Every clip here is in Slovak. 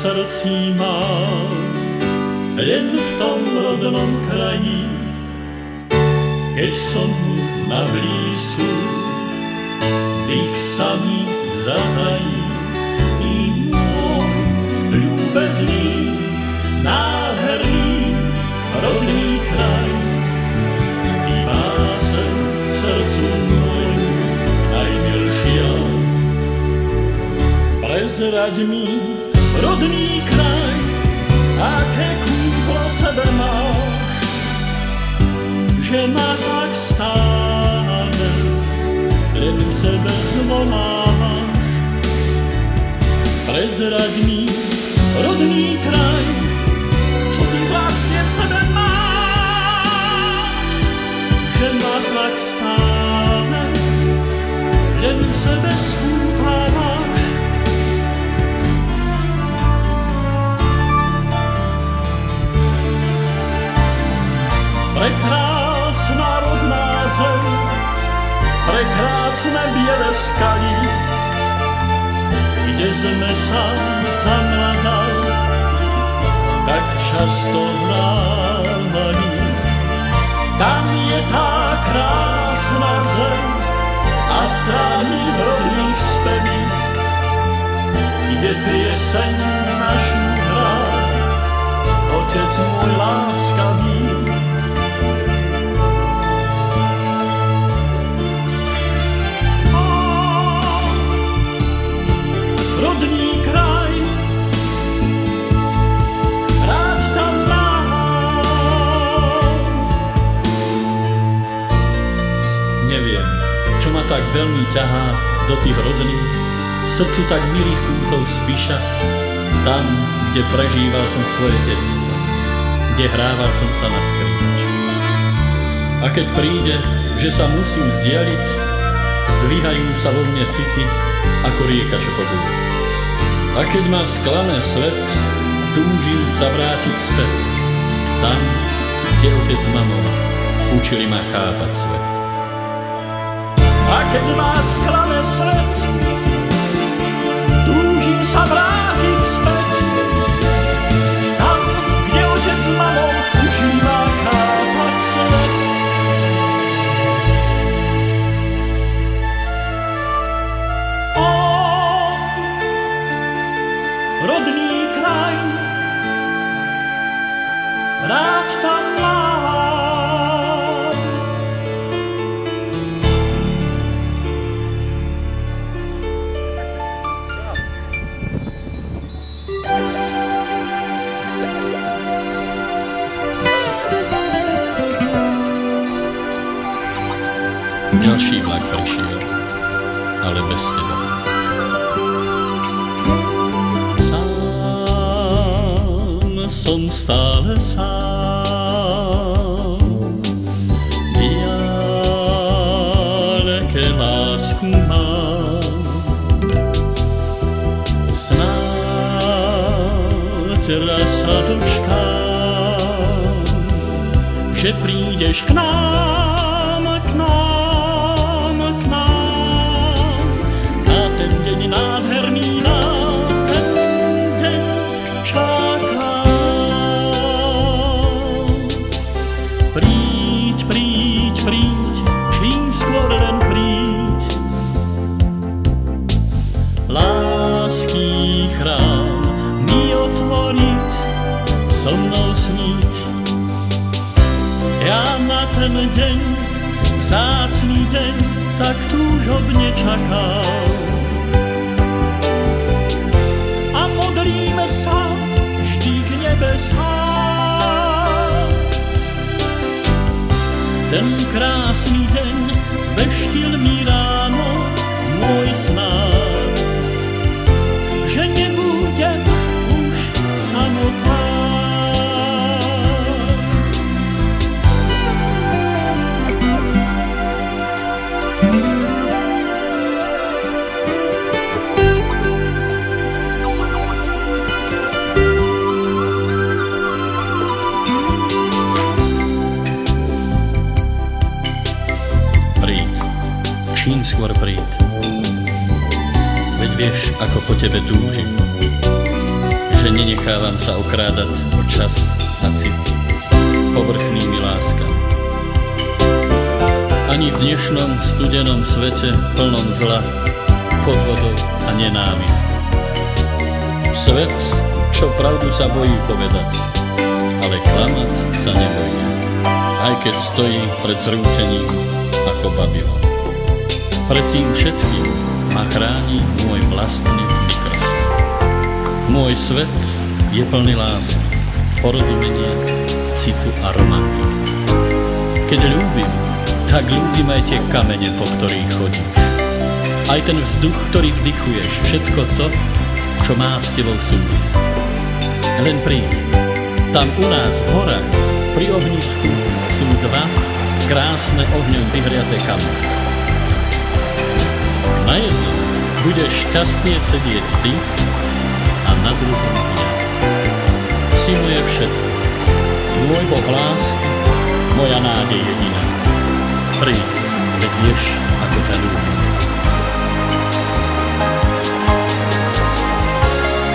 srdci mám, len v tom rodnom kraji, keď som na blízku, dých sa mi zatají. I môj ľúbezný, nádherný, rodný kraj, ty báseň srdcu môjmu najmilšia. Prezraď mi, rodný kraj, aké kúzlo sebe máš, že ma tak stále len k sebe zvolávaš. Prezraď mi, rodný kraj, čo ty vlastne v sebe máš, že ma tak stále len k sebe skúpávaš. Prekrásna rodná zem, prekrásne biele skaly, kde sme sa za mladá tak často hrávali. Tam je tá krásna zem a strány rodných speví, kde pieseň našu hrá otec môj láskavý. Rodný kraj, rád tam mám. Neviem, čo ma tak veľmi ťahá do tých rodných, srdcu tak milých kútov Spiša, tam, kde prežíval som svoje detstvo, kde hrával som sa na skripči. A keď príde, že sa musím vzdialiť, zdvíhajú sa vo mne city ako rieka, čo pobúda. A keď ma sklame svet, túžim sa vrátiť späť, tam, kde otec s mamou učili ma chápať svet. A keď ma sklame svet, túžim sa vrátiť späť, tam, kde otec s mamou učili ma chápať svet. Rodný kraj, rád tam mám. Ďalší vlak prišiel, ale bez teba. Som stále sám, ďaleké lásku mám, snáď raz sa dočkám, že prídeš k nám, na ten deň nádherný nám, ten deň čaká. Príď, čím skôr len príď, lásky chrám mi otvoriť, so mnou sníť. Ja na ten deň, vzácny deň, tak túžobne čakám. A modlíme sa vždy k nebesám. Ten krásny deň veštil mi ráno môj snad, že nebudem už samotná. Čím skôr príď, veď vieš, ako po tebe túžim, že Nenechávam sa okrádať o čas a cit povrchnými láskami. Ani v dnešnom studenom svete plnom zla, podvodov a nenávisti. Svet, čo pravdu sa bojí povedať, ale klamať sa nebojí, aj keď stojí pred zrútením ako Babylon. Pred tým všetkým ma chráni môj vlastný mikrosvet. Môj svet je plný lásky, porozumenia, citu a romantiky. Keď ľúbim, tak ľúbim aj tie kamene, po ktorých chodíš. Aj ten vzduch, ktorý vdychuješ, všetko to, čo má s tebou súvis. Len príď, tam u nás v horách, pri ohnisku, sú dva krásne ohňom vyhriaté kamene. Na jednom budeš šťastne sedieť ty a na druhom ja. Si moje všetko, môj Boh lásky, moja nádej jediná. Príď, veď vieš, ako ťa ľúbim.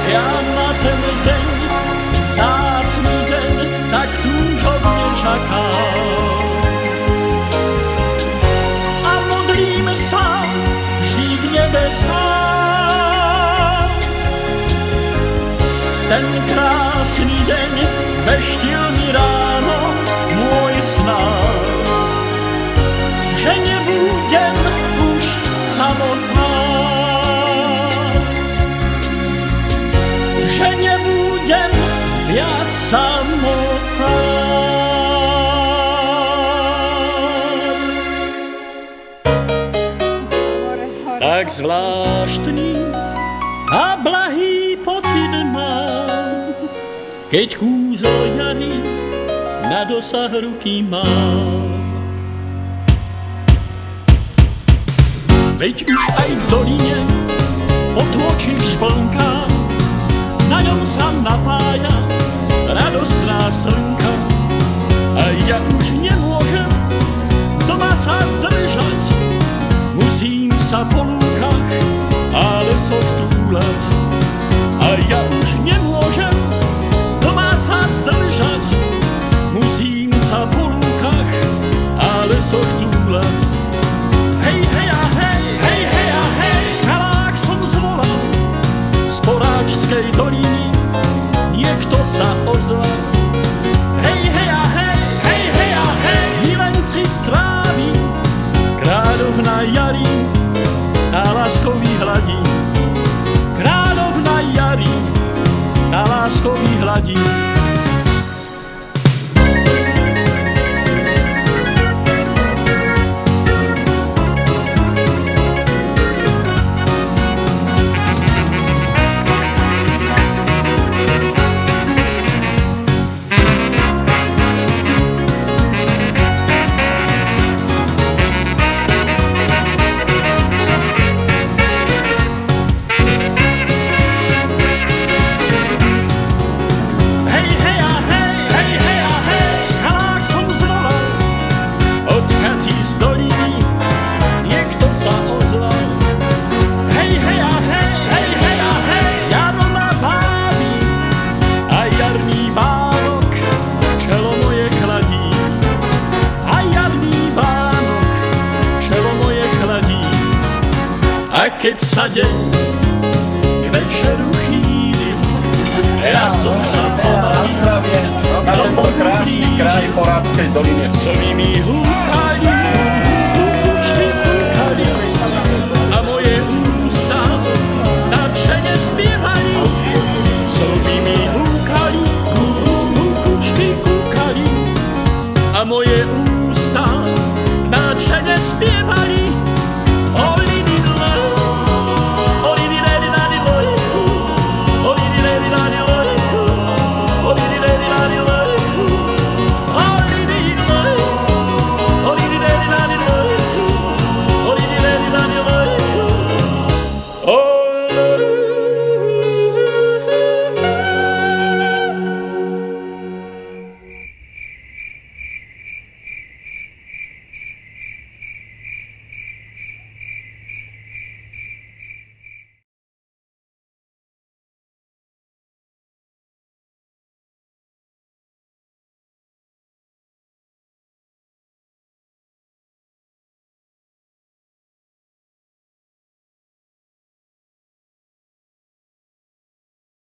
Ja na ten deň, vzácny deň, tak túžobne čakám. A modlíme sa vždy k nebesám. Ten krásny deň veštil mi ráno môj snad, že nebudem už samotná, že nebudem viac samotná. Tak zvláštny a blahý pocit mám, keď kúzlo jary na dosah ruky mám. Veď už aj v doline potôčiš zvonka, na ňom sa napája radostná slnka. A ja už nemôžem doma sa zdržať, musím sa po lúkach a lesoch túlať. A ja už nemôžem doma sa zdržať, musím sa po lúkach a lesoch túlať. Hej, hej a hej, hej, hej a hej, skalák som zvolal, z Poráčskej doliny niekto sa ozval. Hej, hej a hej, hej, hej a hej, milenci strávi, kráľovna jari, tá láskový hladí. Kráľovna jari, tá láskový hladí. A keď sa deň k večeru chýlil, ja som sa pomalil do krásny kraj Poráčskej doliny. Co mi húkajú